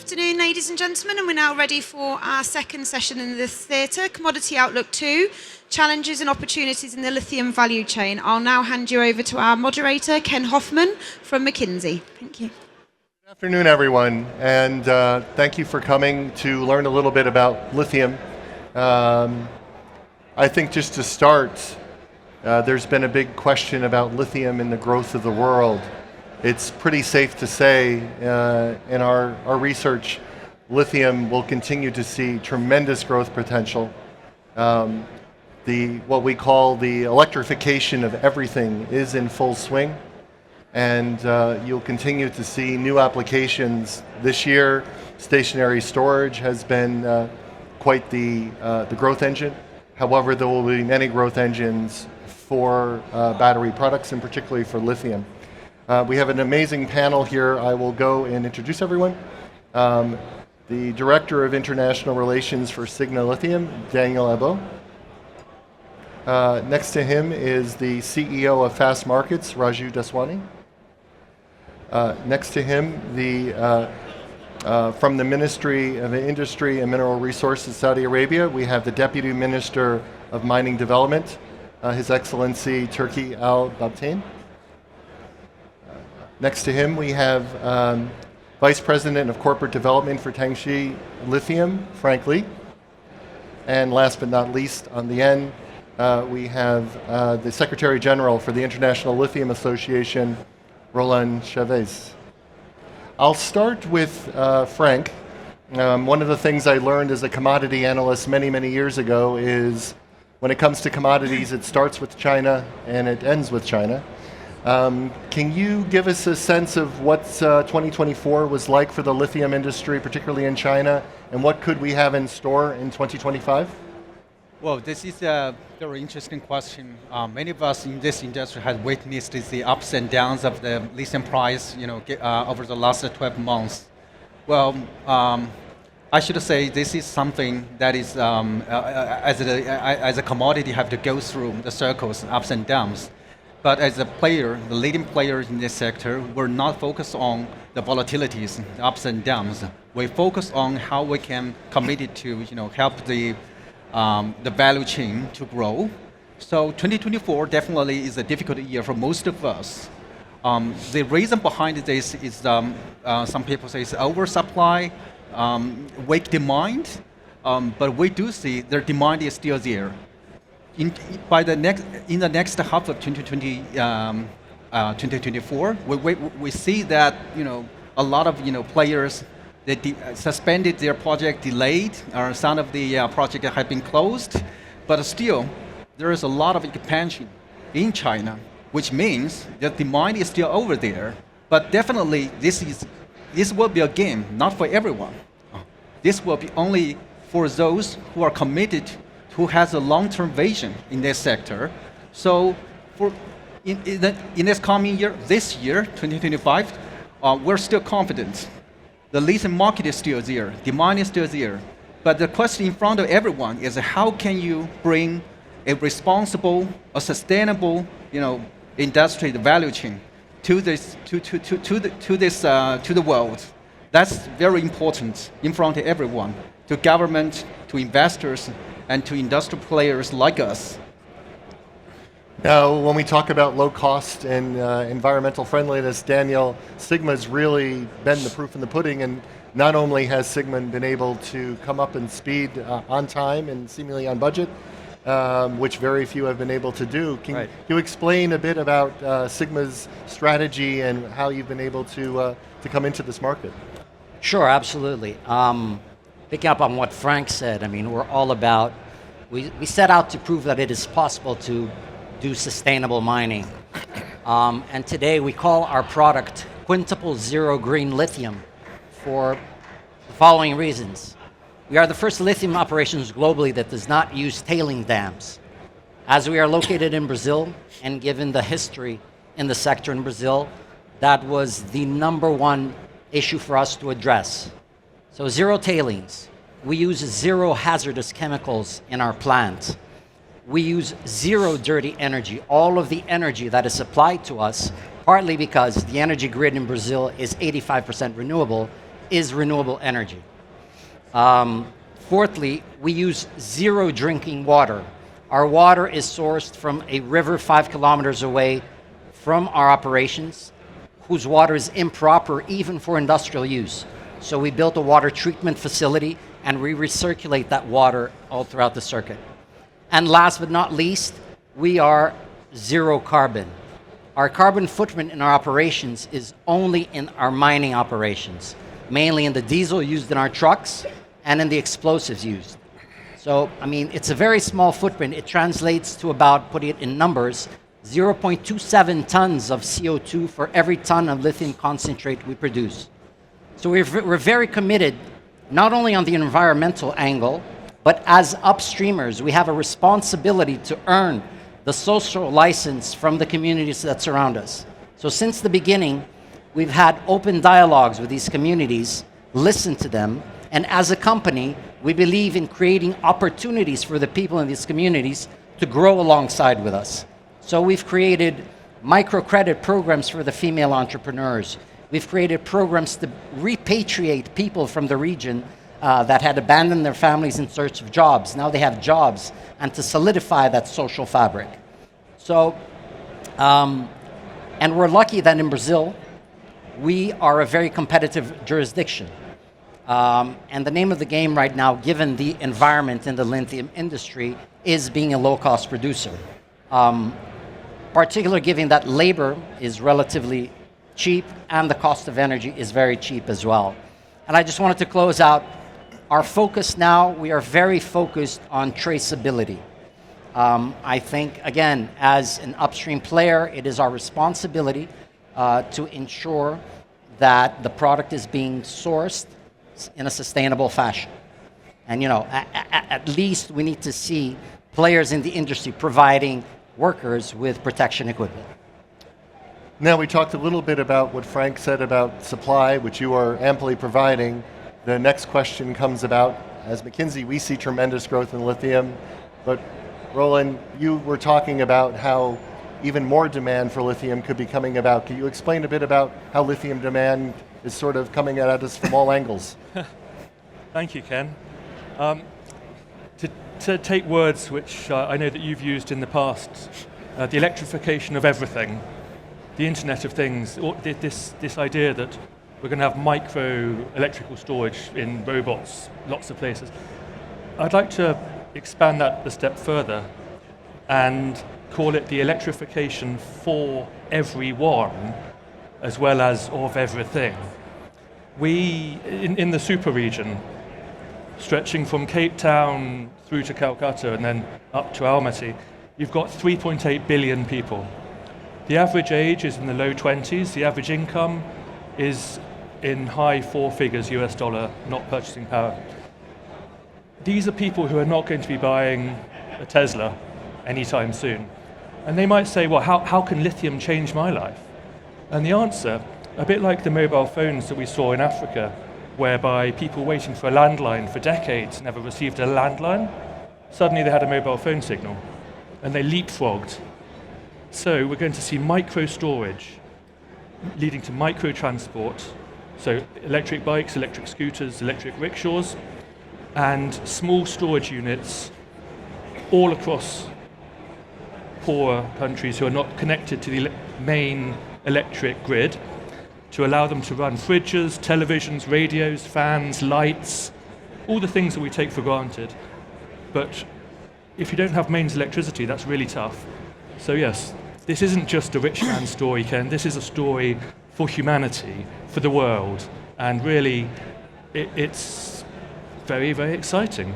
afternoon, ladies and gentlemen, and we're now ready for our second session in this theatre, Commodity Outlook 2, Challenges and Opportunities in the Lithium Value Chain. I'll now hand you over to our moderator, Ken Hoffman from McKinsey. Thank you. Good afternoon, everyone, and thank you for coming to learn a little bit about lithium. I think just to start, there's been a big question about lithium and the growth of the world. It's pretty safe to say in our research, lithium will continue to see tremendous growth potential. What we call the electrification of everything is in full swing, and you'll continue to see new applications. This year, stationary storage has been quite the growth engine. However, there will be many growth engines for battery products, and particularly for lithium. We have an amazing panel here. I will go and introduce everyone. The Director of International Relations for Sigma Lithium, Daniel Ebo. Next to him is the CEO of Fast Markets, Raju Daswani. Next to him, from the Ministry of Industry and Mineral Resources, Saudi Arabia, we have the Deputy Minister of Mining Development, His Excellency Turki Al Babtain. Next to him, we have Vice President of Corporate Development for Tangxi Lithium, Frank Li. And last but not least, on the end, we have the Secretary General for the International Lithium Association, Roland Chavez. I'll start with Frank. One of the things I learned as a commodity analyst many, many years ago is when it comes to commodities, it starts with China and it ends with China. Can you give us a sense of what 2024 was like for the lithium industry, particularly in China, and what could we have in store in 2025? Well, this is a very interesting question. Many of us in this industry have witnessed the ups and downs of the lithium price, over the last 12 months. Well, I should say this is something that is, as a commodity, have to go through the circles, ups and downs. But as a player, the leading players in this sector, we're not focused on the volatilities, the ups and downs. We focus on how we can commit it to, help the value chain to grow. So 2024 definitely is a difficult year for most of us. The reason behind this is some people say it's oversupply, weak demand, but we do see their demand is still there. In the next half of 2024, we see that a lot of players they suspended their project, delayed, or some of the projects have been closed, but still there is a lot of expansion in China, which means the demand is still over there. But definitely this will be a game not for everyone. This will be only for those who are committed, who has a long-term vision in this sector. So in this coming year, this year, 2025, we're still confident. The lithium market is still there, demand is still there. But the question in front of everyone is how can you bring a responsible, a sustainable, industry, the value chain to the world. That's very important in front of everyone, to government, to investors, and to industrial players like us. Now, when we talk about low cost and environmental friendliness, Daniel, Sigma's really been the proof in the pudding, and not only has Sigma been able to come up in speed on time and seemingly on budget, which very few have been able to do. Can you explain a bit about Sigma's strategy and how you've been able to come into this market? Sure, absolutely. Picking up on what Frank said, we're all about, we set out to prove that it is possible to do sustainable mining. And today we call our product Quintuple Zero Green Lithium for the following reasons. We are the first lithium operations globally that does not use tailing dams. As we are located in Brazil, and given the history in the sector in Brazil, that was the number one issue for us to address. So zero tailings. We use zero hazardous chemicals in our plant. We use zero dirty energy. All of the energy that is supplied to us, partly because the energy grid in Brazil is 85% renewable, is renewable energy. Fourthly, we use zero drinking water. Our water is sourced from a river 5 kilometers away from our operations, whose water is improper even for industrial use. So we built a water treatment facility and we recirculate that water all throughout the circuit. And last but not least, we are zero carbon. Our carbon footprint in our operations is only in our mining operations, mainly in the diesel used in our trucks and in the explosives used. So, I mean, it's a very small footprint. It translates to about, putting it in numbers, 0.27 tons of CO2 for every ton of lithium concentrate we produce. So we're very committed, not only on the environmental angle, but as upstreamers, we have a responsibility to earn the social license from the communities that surround us. So since the beginning, we've had open dialogues with these communities, listened to them, and as a company, we believe in creating opportunities for the people in these communities to grow alongside with us. So we've created microcredit programs for the female entrepreneurs. We've created programs to repatriate people from the region that had abandoned their families in search of jobs. Now they have jobs, and to solidify that social fabric. So, and we're lucky that in Brazil, we are a very competitive jurisdiction. And the name of the game right now, given the environment in the lithium industry, is being a low-cost producer. Particularly given that labor is relatively cheap and the cost of energy is very cheap as well. And I just wanted to close out. Our focus now, we are very focused on traceability. I think, again, as an upstream player, it is our responsibility to ensure that the product is being sourced in a sustainable fashion. And at least we need to see players in the industry providing workers with protection equipment. Now, we talked a little bit about what Frank said about supply, which you are amply providing. The next question comes about, as McKinsey, we see tremendous growth in lithium, but Roland, you were talking about how even more demand for lithium could be coming about. Can you explain a bit about how lithium demand is sort of coming at us from all angles? Thank you, Ken. To take words which I know that you've used in the past, the electrification of everything, the Internet of Things, this idea that we're going to have micro electrical storage in robots, lots of places. I'd like to expand that a step further and call it the electrification for everyone as well as of everything. We, in the super region, stretching from Cape Town through to Calcutta and then up to Almaty, you've got 3.8 billion people. The average age is in the low 20s. The average income is in high 4 figures US dollar, not purchasing power. These are people who are not going to be buying a Tesla anytime soon. And they might say, well, how can lithium change my life? And the answer, a bit like the mobile phones that we saw in Africa, whereby people waiting for a landline for decades never received a landline, suddenly they had a mobile phone signal, and they leapfrogged. So we're going to see micro storage leading to micro transport, so electric bikes, electric scooters, electric rickshaws, and small storage units all across poorer countries who are not connected to the main electric grid, to allow them to run fridges, televisions, radios, fans, lights, all the things that we take for granted. But if you don't have mains electricity, that's really tough. So yes, this isn't just a rich man's story, Ken. This is a story for humanity, for the world. And really, it's very, very exciting.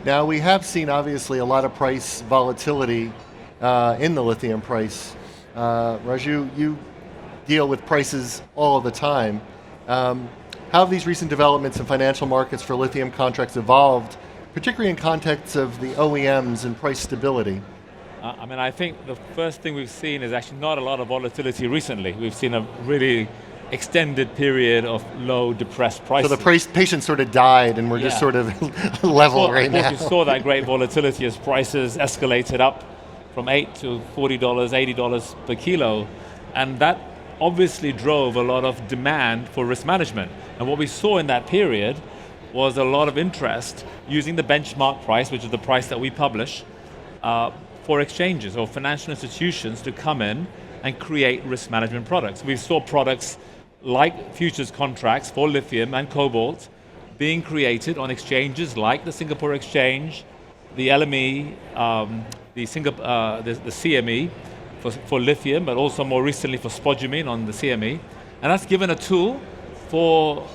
Now, we have seen, obviously, a lot of price volatility in the lithium price. Raju, you deal with prices all the time. How have these recent developments in financial markets for lithium contracts evolved, particularly in context of the OEMs and price stability? I think the first thing we've seen is actually not a lot of volatility recently. We've seen a really extended period of low, depressed prices. So the patience sort of died and we're just sort of level right now. You saw that great volatility as prices escalated up from $8 to $40, $80 per kilo. And that obviously drove a lot of demand for risk management. And what we saw in that period was a lot of interest using the benchmark price, which is the price that we publish, for exchanges or financial institutions to come in and create risk management products. We saw products like futures contracts for lithium and cobalt being created on exchanges like the Singapore Exchange, the LME, the CME for lithium, but also more recently for spodumene on the CME. And that's given a tool for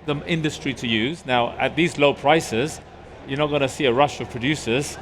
the industry to use. Now, at these low prices, you're not going to see a rush of producers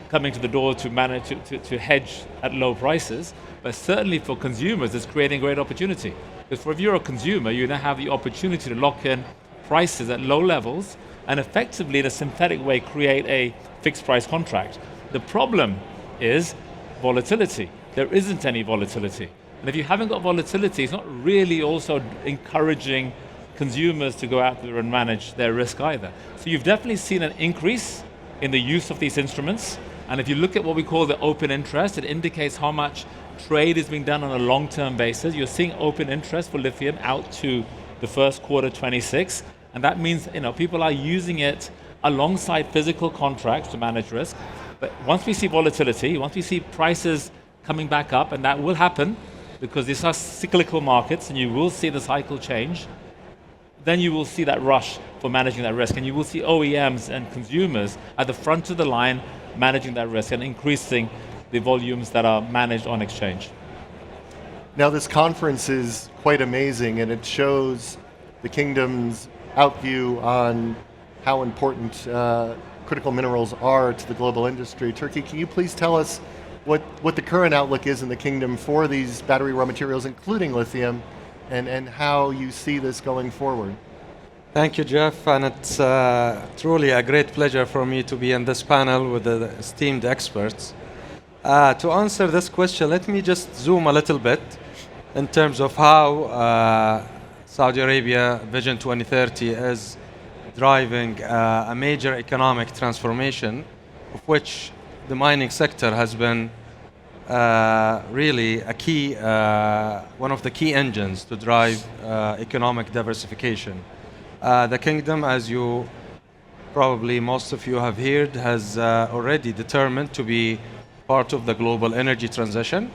coming to the door to manage to hedge at low prices, but certainly for consumers, it's creating a great opportunity. Because if you're a consumer, you now have the opportunity to lock in prices at low levels and effectively, in a synthetic way, create a fixed price contract. The problem is volatility. There isn't any volatility. And if you haven't got volatility, it's not really also encouraging consumers to go out there and manage their risk either. So you've definitely seen an increase in the use of these instruments. And if you look at what we call the open interest, it indicates how much trade is being done on a long-term basis. You're seeing open interest for lithium out to the first quarter 26. And that means people are using it alongside physical contracts to manage risk. But once we see volatility, once we see prices coming back up, and that will happen because these are cyclical markets and you will see the cycle change, then you will see that rush for managing that risk. And you will see OEMs and consumers at the front of the line managing that risk and increasing the volumes that are managed on exchange. Now, this conference is quite amazing, and it shows the kingdom's outview on how important critical minerals are to the global industry. Turkey, can you please tell us what the current outlook is in the kingdom for these battery raw materials, including lithium, and how you see this going forward? Thank you, Jeff, and it's truly a great pleasure for me to be in this panel with the esteemed experts. To answer this question, let me just zoom a little bit in terms of how Saudi Arabia Vision 2030 is driving a major economic transformation, of which the mining sector has been really a key, one of the key engines to drive economic diversification. The kingdom, as you probably most of you have heard, has already determined to be part of the global energy transition,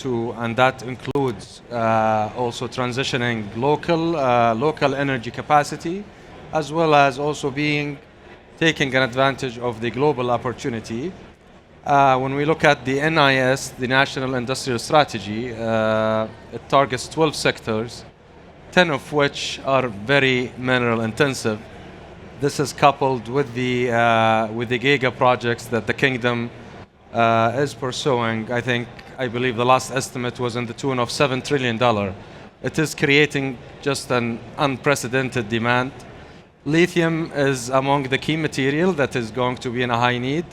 and that includes also transitioning local energy capacity, as well as also taking an advantage of the global opportunity. When we look at the NIS, the National Industrial Strategy, it targets 12 sectors, 10 of which are very mineral intensive. This is coupled with the giga projects that the kingdom is pursuing. I believe the last estimate was in the tune of $7 trillion. It is creating just an unprecedented demand. Lithium is among the key material that is going to be in a high need,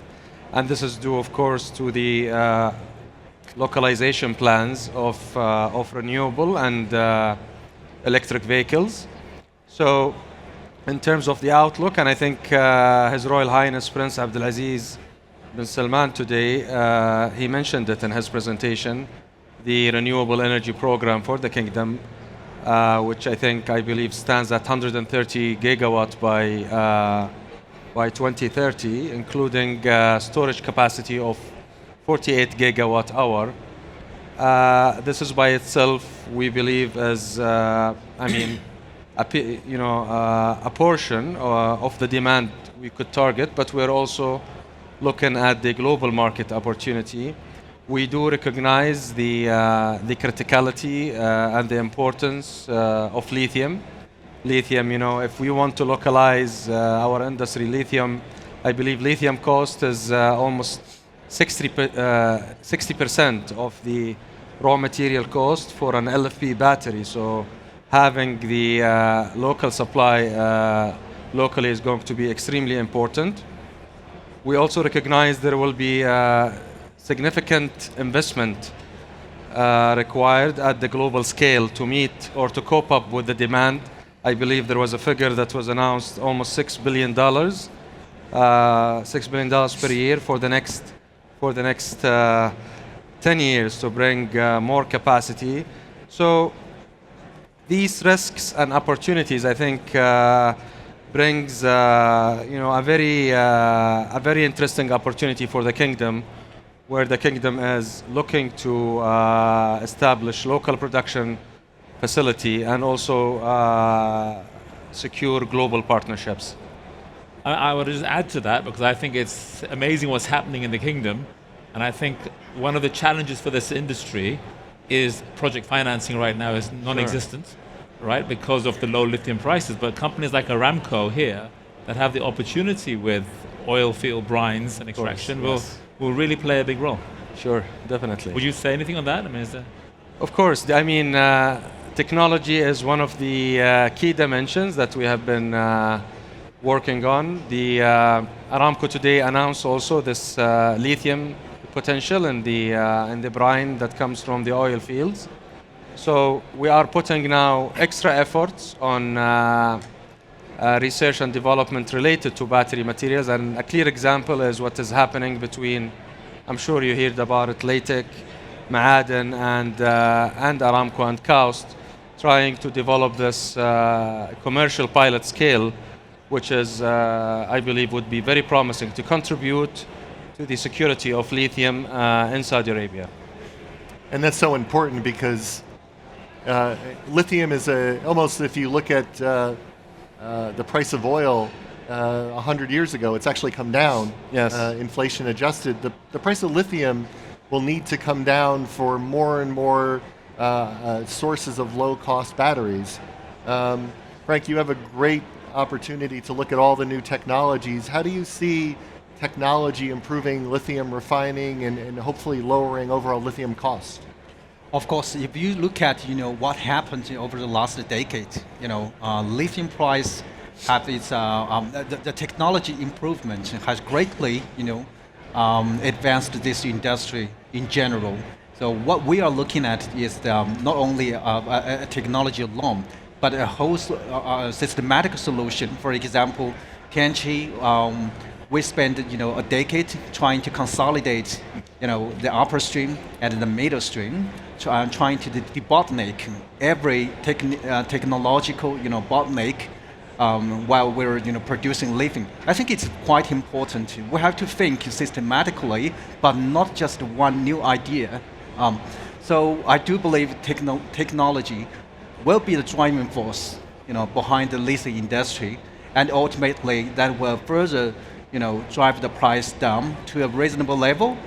and this is due, of course, to the localization plans of renewable and electric vehicles. So, in terms of the outlook, and I think His Royal Highness Prince Abdulaziz bin Salman today, he mentioned it in his presentation, the renewable energy program for the kingdom, which I believe stands at 130 gigawatt by 2030, including storage capacity of 48 gigawatt hour. This is by itself, we believe, is a portion of the demand we could target, but we're also looking at the global market opportunity. We do recognize the criticality and the importance of lithium. Lithium, if we want to localize our industry, I believe lithium cost is almost 60% of the raw material cost for an LFP battery. So having the local supply locally is going to be extremely important. We also recognize there will be significant investment required at the global scale to meet or to cope up with the demand. I believe there was a figure that was announced, almost $6 billion per year for the next 10 years to bring more capacity So these risks and opportunities, I think, brings a very interesting opportunity for the kingdom, where the kingdom is looking to establish local production facility and also secure global partnerships. I would just add to that because I think it's amazing what's happening in the kingdom, and I think one of the challenges for this industry is project financing right now is non-existent, right, because of the low lithium prices. But companies like Aramco here that have the opportunity with oil field brines and extraction will really play a big role. Sure, definitely. Would you say anything on that? I mean, Of course. I mean, technology is one of the key dimensions that we have been working on. The Aramco today announced also this lithium potential in the brine that comes from the oil fields. So we are putting now extra efforts on research and development related to battery materials, and a clear example is what is happening between, I'm sure you heard about it, LATEC, Ma'aden, and Aramco and Kaust, trying to develop this commercial pilot scale, which is, I believe, would be very promising to contribute to the security of lithium in Saudi Arabia. And that's so important because lithium is almost, if you look at the price of oil 100 years ago, it's actually come down, Yes. Inflation adjusted. The price of lithium will need to come down for more and more sources of low-cost batteries. Frank, you have a great opportunity to look at all the new technologies. How do you see technology improving lithium refining and hopefully lowering overall lithium costs? Of course, if you look at what happened over the last decade, lithium price have its the technology improvement has greatly advanced this industry in general. So what we are looking at is not only a technology alone, but a whole systematic solution. For example, Tianqi, we spent a decade trying to consolidate the upper stream and the middle stream, trying to debottleneck every technological bottleneck while we're producing lithium. I think it's quite important. We have to think systematically, but not just one new idea. So I do believe technology will be the driving force behind the lithium industry, and ultimately that will further drive the price down to a reasonable level,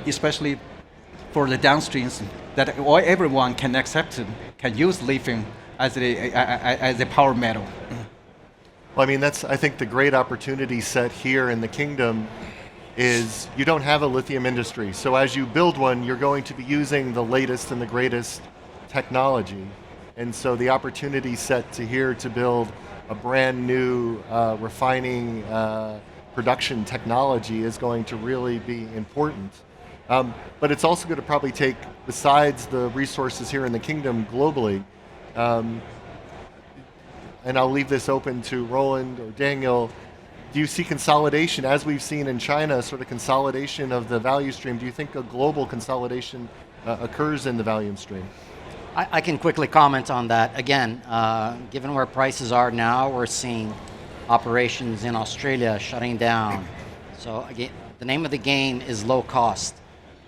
especially for the downstreams that everyone can accept, can use lithium as a power metal. Well, I mean, that's, I think, the great opportunity set here in the kingdom is you don't have a lithium industry. So as you build one, you're going to be using the latest and the greatest technology. And so the opportunity set to build a brand new refining production technology is going to really be important. But it's also going to probably take, besides the resources here in the kingdom globally, and I'll leave this open to Roland or Daniel, do you see consolidation, as we've seen in China, sort of consolidation of the value stream? Do you think a global consolidation occurs in the value stream? I can quickly comment on that. Again, given where prices are now, we're seeing operations in Australia shutting down. So again, the name of the game is low cost.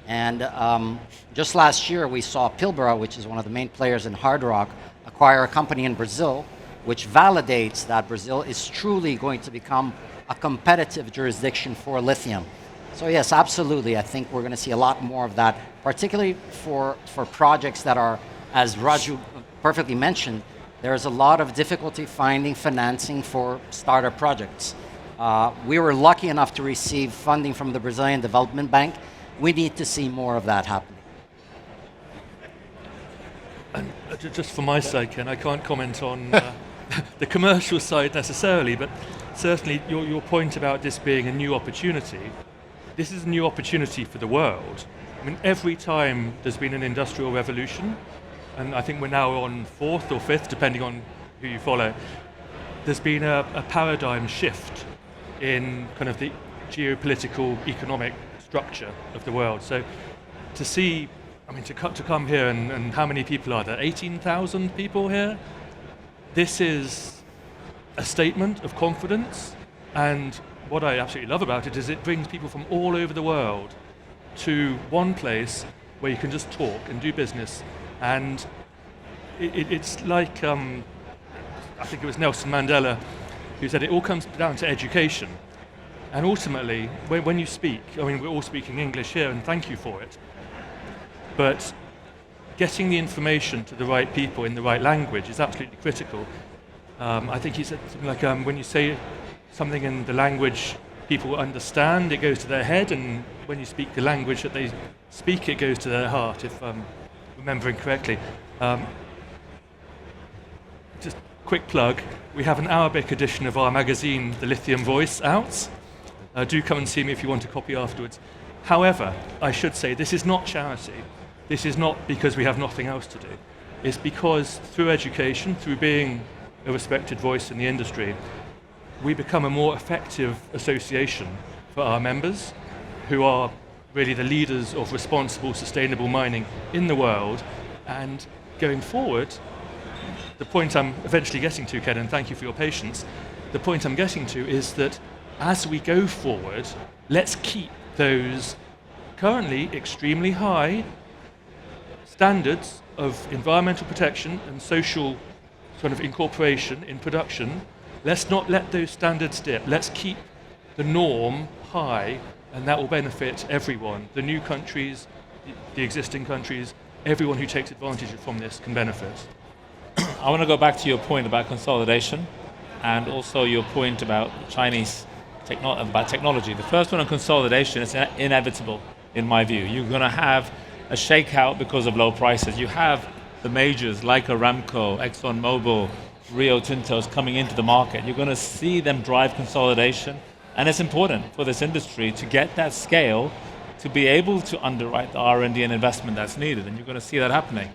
And just last year, we saw Pilbara, which is one of the main players in hard rock, acquire a company in Brazil, which validates that Brazil is truly going to become a competitive jurisdiction for lithium. So yes, absolutely. I think we're going to see a lot more of that, particularly for projects that are, as Raju perfectly mentioned, there is a lot of difficulty finding financing for startup projects. We were lucky enough to receive funding from the Brazilian Development Bank. We need to see more of that happening. And just for my sake, and I can't comment on the commercial side necessarily, but certainly your point about this being a new opportunity, this is a new opportunity for the world. I mean, every time there's been an industrial revolution, and I think we're now on fourth or fifth, depending on who you follow, there's been a paradigm shift in kind of the geopolitical, economic structure of the world. So to see I mean, to come here and how many people are there? 18,000 people here? This is a statement of confidence, and what I absolutely love about it is it brings people from all over the world to one place where you can just talk and do business, and it's like, I think it was Nelson Mandela who said it all comes down to education. And ultimately, when you speak, I mean, we're all speaking English here, and thank you for it, but getting the information to the right people in the right language is absolutely critical. I think he said something like, when you say something in the language people understand, it goes to their head, and when you speak the language that they speak, it goes to their heart, if I'm remembering correctly. Just quick plug, we have an Arabic edition of our magazine, The Lithium Voice, out. Do come and see me if you want a copy afterwards. However, I should say, this is not charity. This is not because we have nothing else to do. It's because through education, through being a respected voice in the industry, we become a more effective association for our members, who are really the leaders of responsible, sustainable mining in the world. And going forward, the point I'm eventually getting to, Ken, and thank you for your patience, the point I'm getting to is that as we go forward, let's keep those currently extremely high standards of environmental protection and social sort of incorporation in production. Let's not let those standards dip. Let's keep the norm high, and that will benefit everyone. The new countries, the existing countries, everyone who takes advantage from this can benefit. I want to go back to your point about consolidation, and also your point about Chinese about technology. The first one on consolidation is inevitable, in my view. You're going to have a shakeout because of low prices. You have the majors like Aramco, ExxonMobil, Rio Tinto's coming into the market. You're going to see them drive consolidation, and it's important for this industry to get that scale to be able to underwrite the R&D and investment that's needed, and you're going to see that happening.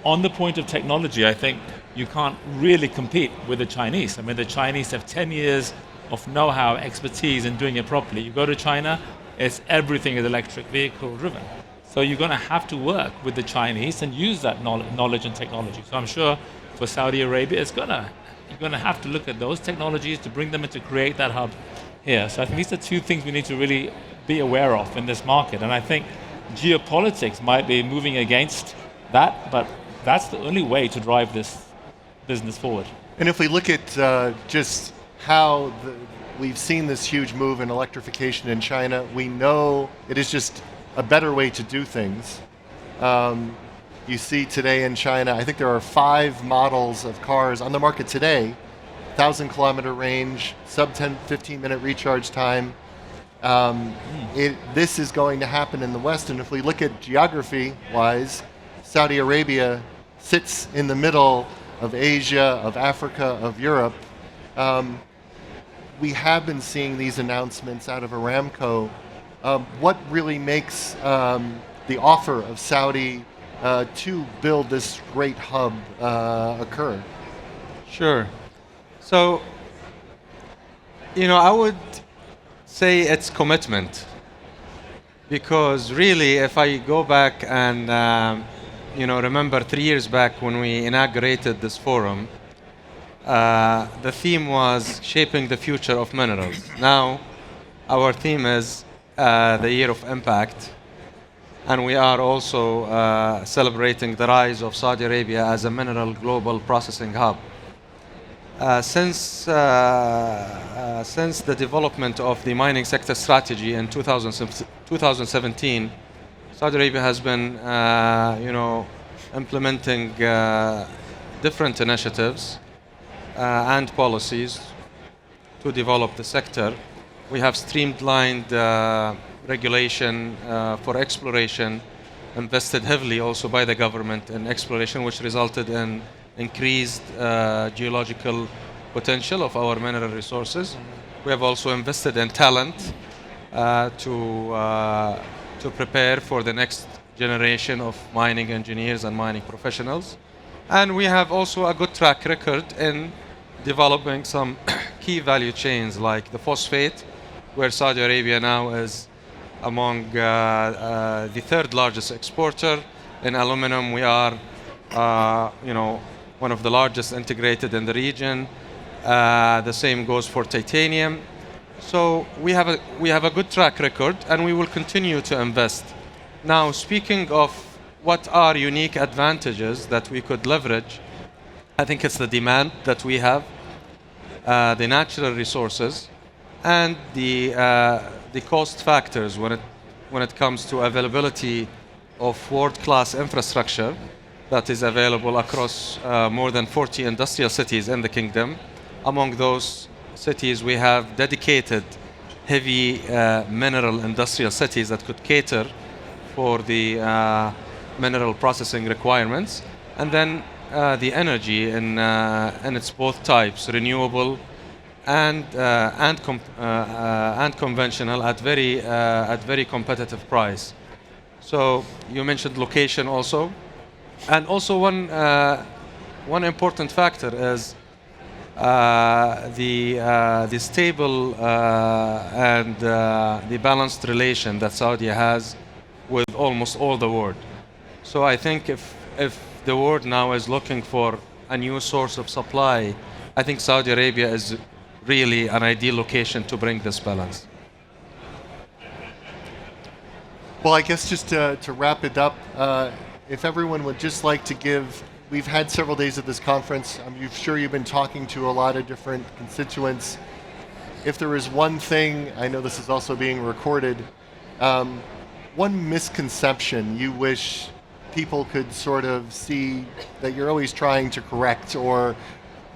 On the point of technology, I think you can't really compete with the Chinese. I mean, the Chinese have 10 years of know-how, expertise in doing it properly. You go to China, everything is electric vehicle driven. So you're going to have to work with the Chinese and use that knowledge and technology. So I'm sure for Saudi Arabia, you're going to have to look at those technologies to bring them and to create that hub here. So I think these are two things we need to really be aware of in this market. And I think geopolitics might be moving against that, but that's the only way to drive this business forward. And if we look at just how we've seen this huge move in electrification in China, we know it is just a better way to do things. You see today in China, I think there are 5 models of cars on the market today, 1,000-kilometer range, sub 15-minute recharge time. This is going to happen in the West, and if we look at geography-wise, Saudi Arabia sits in the middle of Asia, of Africa, of Europe. We have been seeing these announcements out of Aramco. What really makes the offer of Saudi to build this great hub occur? Sure. So, I would say it's commitment. Because really, if I go back and remember 3 years back when we inaugurated this forum, the theme was shaping the future of minerals. Now, our theme is the year of impact, and we are also celebrating the rise of Saudi Arabia as a mineral global processing hub. Since the development of the mining sector strategy in 2017, Saudi Arabia has been, implementing different initiatives and policies to develop the sector. We have streamlined regulation for exploration, invested heavily also by the government in exploration, which resulted in increased geological potential of our mineral resources. We have also invested in talent to prepare for the next generation of mining engineers and mining professionals. And we have also a good track record in developing some key value chains like the phosphate, where Saudi Arabia now is among the 3rd largest exporter, In aluminum, we are, one of the largest integrated in the region. The same goes for titanium. So we have a good track record, and we will continue to invest. Now, speaking of what are unique advantages that we could leverage, I think it's the demand that we have, the natural resources, and the cost factors when it comes to availability of world-class infrastructure that is available across more than 40 industrial cities in the kingdom. Among those cities, we have dedicated heavy mineral industrial cities that could cater for the mineral processing requirements, and then the energy in its both types, renewable and conventional, at very competitive price. So you mentioned location also, and also one important factor is the stable and the balanced relation that Saudi has with almost all the world. So I think if the world now is looking for a new source of supply, I think Saudi Arabia is really an ideal location to bring this balance. Well, I guess just to wrap it up, if everyone would just like to give, we've had several days of this conference. I'm sure you've been talking to a lot of different constituents. If there is one thing, I know this is also being recorded, one misconception you wish people could sort of see that you're always trying to correct, or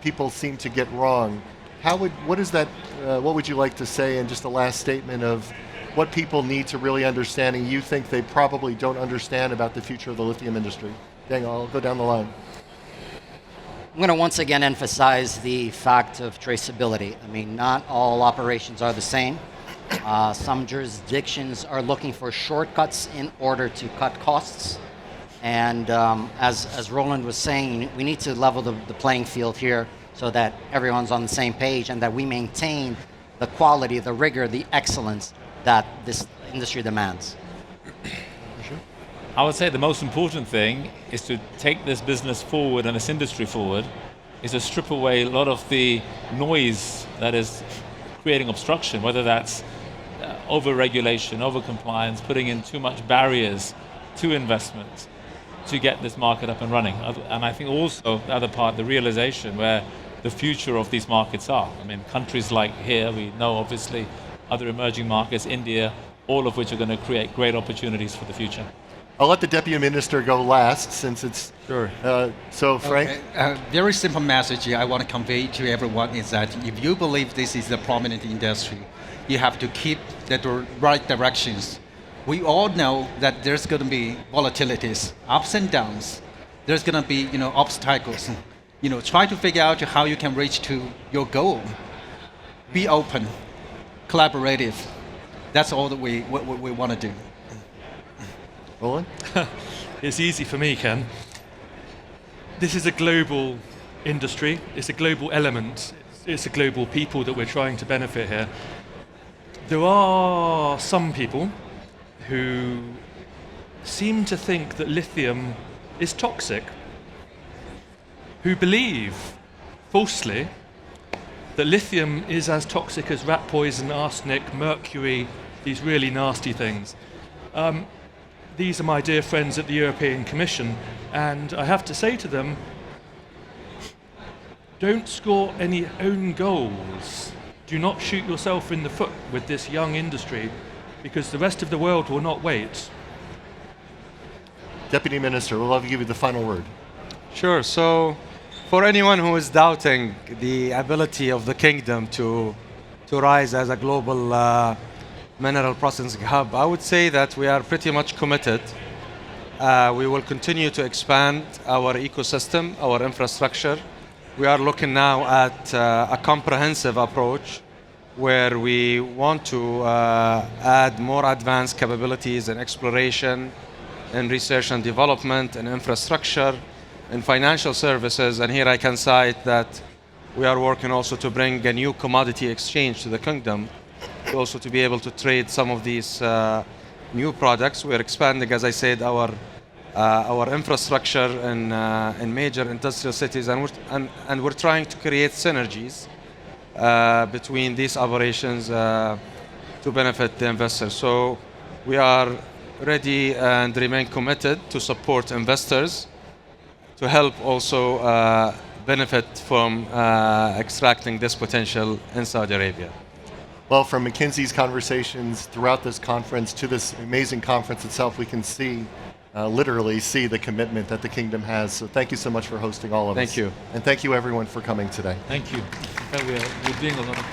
people seem to get wrong, what would you like to say in just a last statement of what people need to really understand and you think they probably don't understand about the future of the lithium industry? Dang, I'll go down the line. I'm going to once again emphasize the fact of traceability. I mean, not all operations are the same. Some jurisdictions are looking for shortcuts in order to cut costs. And as Roland was saying, we need to level the playing field here so that everyone's on the same page and that we maintain the quality, the rigor, the excellence that this industry demands. I would say the most important thing is to take this business forward and this industry forward, is to strip away a lot of the noise that is creating obstruction, whether that's over-regulation, over-compliance, putting in too much barriers to investment to get this market up and running. And I think also the other part, the realization where the future of these markets are. I mean, countries like here, we know obviously, other emerging markets, India, all of which are going to create great opportunities for the future. I'll let the Deputy Minister go last since it's... Sure. So, Frank? Okay. Very simple message I want to convey to everyone is that if you believe this is a prominent industry, you have to keep the right directions. We all know that there's going to be volatilities, ups and downs. There's going to be, obstacles. Try to figure out how you can reach to your goal. Be open, collaborative. That's all that we want to do. Roland? It's easy for me, Ken. This is a global industry. It's a global element. It's a global people that we're trying to benefit here. There are some people who seem to think that lithium is toxic, who believe, falsely, that lithium is as toxic as rat poison, arsenic, mercury, these really nasty things. These are my dear friends at the European Commission, and I have to say to them, don't score any own goals. Do not shoot yourself in the foot with this young industry, because the rest of the world will not wait. Deputy Minister, we'll love to give you the final word. Sure. So, for anyone who is doubting the ability of the kingdom to rise as a global mineral processing hub, I would say that we are pretty much committed. We will continue to expand our ecosystem, our infrastructure. We are looking now at a comprehensive approach where we want to add more advanced capabilities in exploration, in research and development, in infrastructure, in financial services. And here I can cite that we are working also to bring a new commodity exchange to the kingdom, also to be able to trade some of these new products. We're expanding, as I said, our our infrastructure in major industrial cities, and we're trying to create synergies between these operations to benefit the investors. So we are ready and remain committed to support investors to help also benefit from extracting this potential in Saudi Arabia. Well, from McKinsey's conversations throughout this conference to this amazing conference itself, we can see, literally see the commitment that the kingdom has. So thank you so much for hosting all of us. Thank you. And thank you everyone for coming today. Thank you. In fact, we're doing a lot of